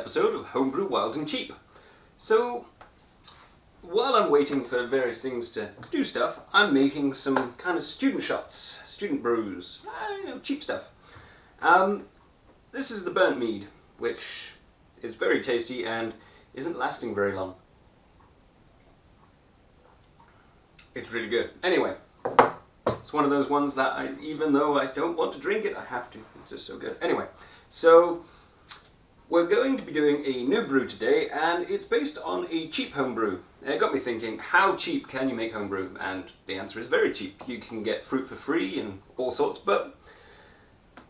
episode of Homebrew Wild and Cheap. So, while I'm waiting for various things to do stuff, I'm making some kind of student shots, student brews, cheap stuff. This is the burnt mead, which is very tasty and isn't lasting very long. It's really good. Anyway, it's one of those ones that even though I don't want to drink it, I have to. It's just so good. Anyway, so we're going to be doing a new brew today, and it's based on a cheap homebrew. It got me thinking, how cheap can you make homebrew? And the answer is very cheap. You can get fruit for free and all sorts, but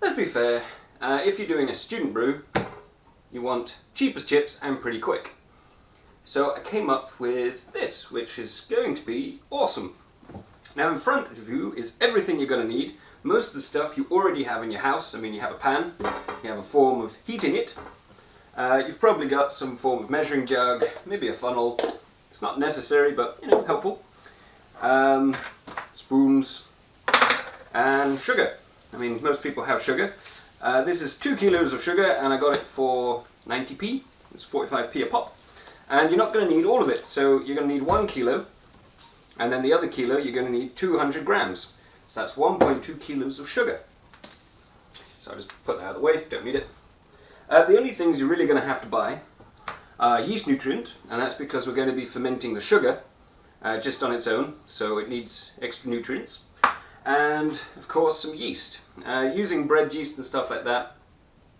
let's be fair, if you're doing a student brew, you want cheap as chips and pretty quick. So I came up with this, which is going to be awesome. Now in front of you is everything you're going to need. Most of the stuff you already have in your house. I mean, you have a pan, you have a form of heating it. You've probably got some form of measuring jug, maybe a funnel. It's not necessary, but helpful. Spoons and sugar. I mean, most people have sugar. This is 2 kilos of sugar, and I got it for 90p. It's 45p a pop. And you're not going to need all of it, so you're going to need 1 kilo, and then the other kilo you're going to need 200 grams. So that's 1.2 kilos of sugar. So I'll just put that out of the way, don't need it. The only things you're really going to have to buy are yeast nutrient, and that's because we're going to be fermenting the sugar just on its own, so it needs extra nutrients. And of course some yeast. Using bread yeast and stuff like that,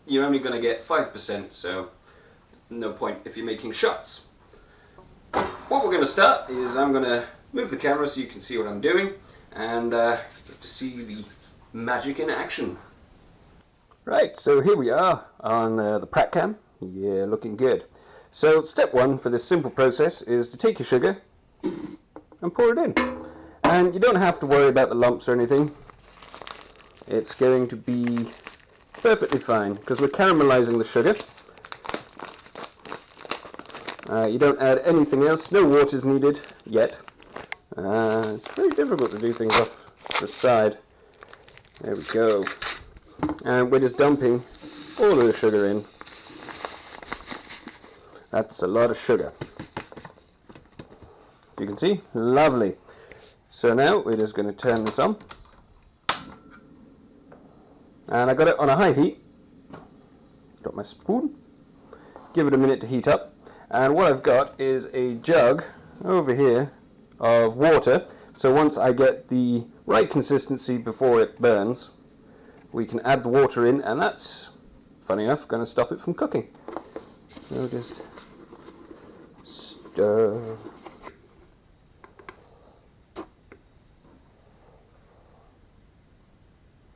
you're only going to get 5%, so no point if you're making shots. What we're going to start is I'm going to move the camera so you can see what I'm doing, and to see the magic in action. Right, so here we are on the Pratt cam. Yeah, looking good. So step one for this simple process is to take your sugar and pour it in. And you don't have to worry about the lumps or anything. It's going to be perfectly fine because we're caramelizing the sugar. You don't add anything else, no water is needed yet. It's very difficult to do things off the side. There we go. And we're just dumping all of the sugar in. That's a lot of sugar. You can see, lovely. So now we're just going to turn this on. And I got it on a high heat. Got my spoon. Give it a minute to heat up. And what I've got is a jug over here of water. So once I get the right consistency before it burns, we can add the water in, and that's, funny enough, going to stop it from cooking. So just stir.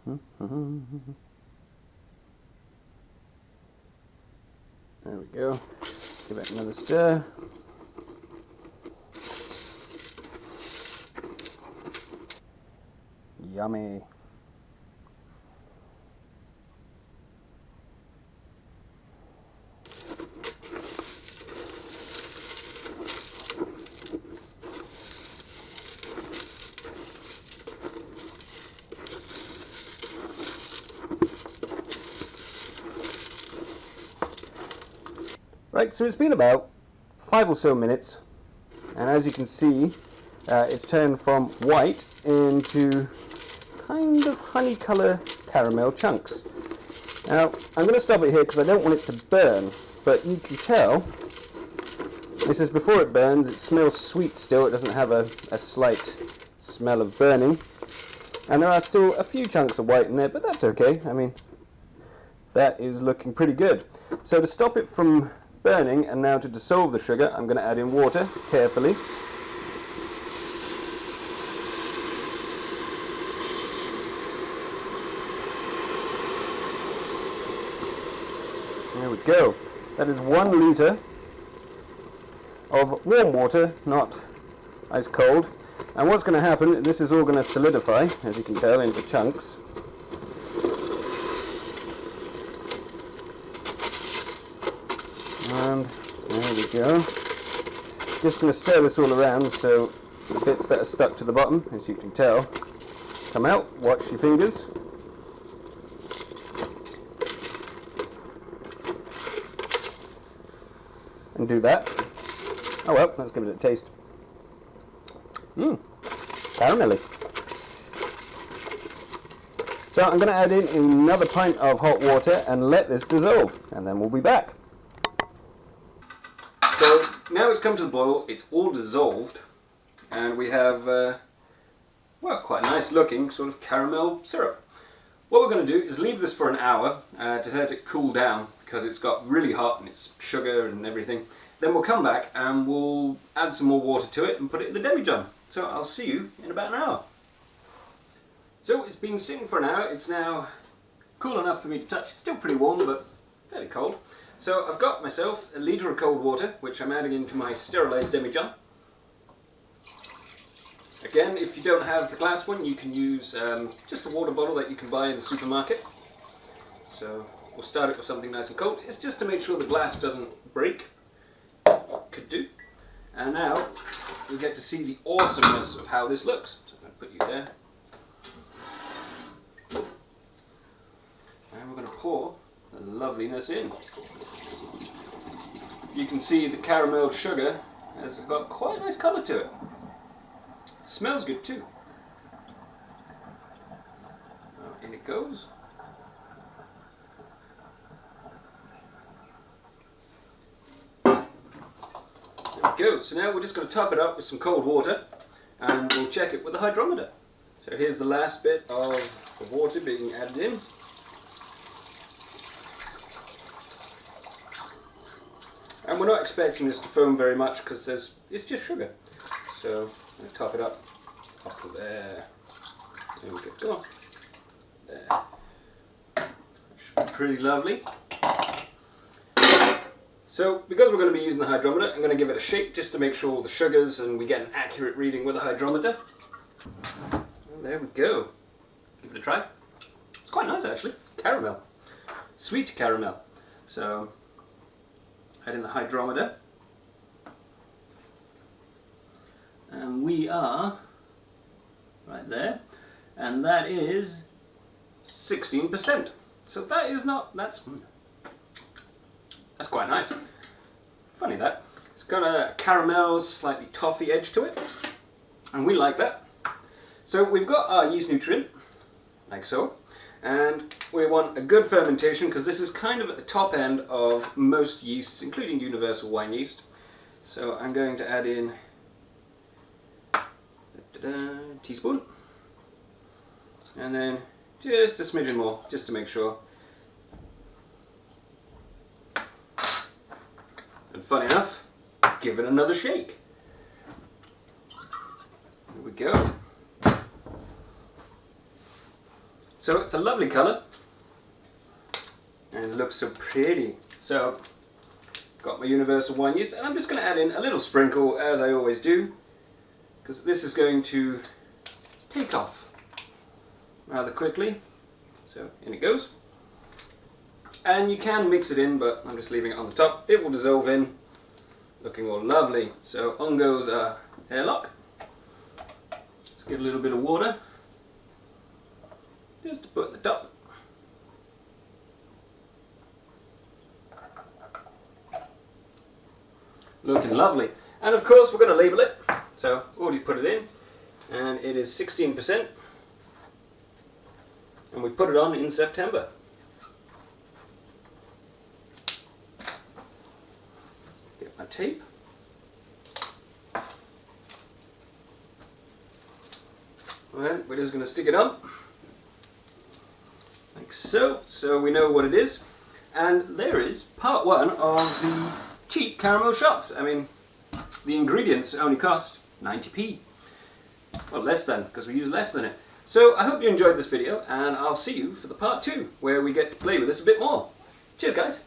There we go. Give it another stir. Yummy. Right, so it's been about 5 or so minutes, and as you can see, it's turned from white into kind of honey colour caramel chunks. Now, I'm going to stop it here because I don't want it to burn, but you can tell, this is before it burns, it smells sweet still, it doesn't have a slight smell of burning, and there are still a few chunks of white in there, but that's okay. I mean, that is looking pretty good. So to stop it from burning, and now to dissolve the sugar, I'm going to add in water carefully. There we go. That is 1 litre of warm water, not ice cold. And what's going to happen, this is all going to solidify, as you can tell, into chunks. And there we go. Just going to stir this all around so the bits that are stuck to the bottom, as you can tell, come out. Watch your fingers. and do that. Oh well, let's give it a taste. Caramelly. So I'm going to add in another pint of hot water and let this dissolve, and then we'll be back. So now it's come to the boil, it's all dissolved, and we have, well, quite a nice looking sort of caramel syrup. What we're going to do is leave this for an hour to let it cool down, because it's got really hot and it's sugar and everything. Then we'll come back and we'll add some more water to it and put it in the demi-john. So I'll see you in about an hour. So it's been sitting for an hour. It's now cool enough for me to touch. It's still pretty warm, but fairly cold. So I've got myself a litre of cold water, which I'm adding into my sterilised demi-john. Again, if you don't have the glass one, you can use just a water bottle that you can buy in the supermarket. So we'll start it with something nice and cold. It's just to make sure the glass doesn't break. Could do. And now we get to see the awesomeness of how this looks. So I'm going to put you there. And we're going to pour the loveliness in. You can see the caramel sugar has got quite a nice colour to it. Smells good too. In it goes. There we go. So now we're just going to top it up with some cold water and we'll check it with the hydrometer. So here's the last bit of the water being added in. And we're not expecting this to foam very much because it's just sugar. So I'm going to top it up to there. There we go. There. That should be pretty lovely. So because we're going to be using the hydrometer, I'm going to give it a shake just to make sure all the sugars and we get an accurate reading with the hydrometer. And there we go. Give it a try. It's quite nice actually. Caramel. Sweet caramel. So add in the hydrometer. And we are right there. And that is 16%. So that is not, that's quite nice. Funny that. It's got a caramel, slightly toffee edge to it. And we like that. So we've got our yeast nutrient, like so. And we want a good fermentation because this is kind of at the top end of most yeasts, including universal wine yeast. So I'm going to add in a teaspoon. And then just a smidgen more, just to make sure. And funny enough, give it another shake. Here we go. So it's a lovely colour. And it looks so pretty. So, got my universal wine yeast, and I'm just going to add in a little sprinkle, as I always do, because this is going to take off rather quickly. So, in it goes. And you can mix it in, but I'm just leaving it on the top. It will dissolve in, looking all lovely. So on goes our airlock. Let's give it a little bit of water, just to put at the top. Looking lovely. And of course we're going to label it. So already put it in, and it is 16%. And we put it on in September. Get my tape. And we're just going to stick it on, like so, so we know what it is. And there is part one of the cheap caramel shots. I mean, the ingredients only cost 90p. Well, less than, because we use less than it. So I hope you enjoyed this video, and I'll see you for the part two, where we get to play with this a bit more. Cheers, guys.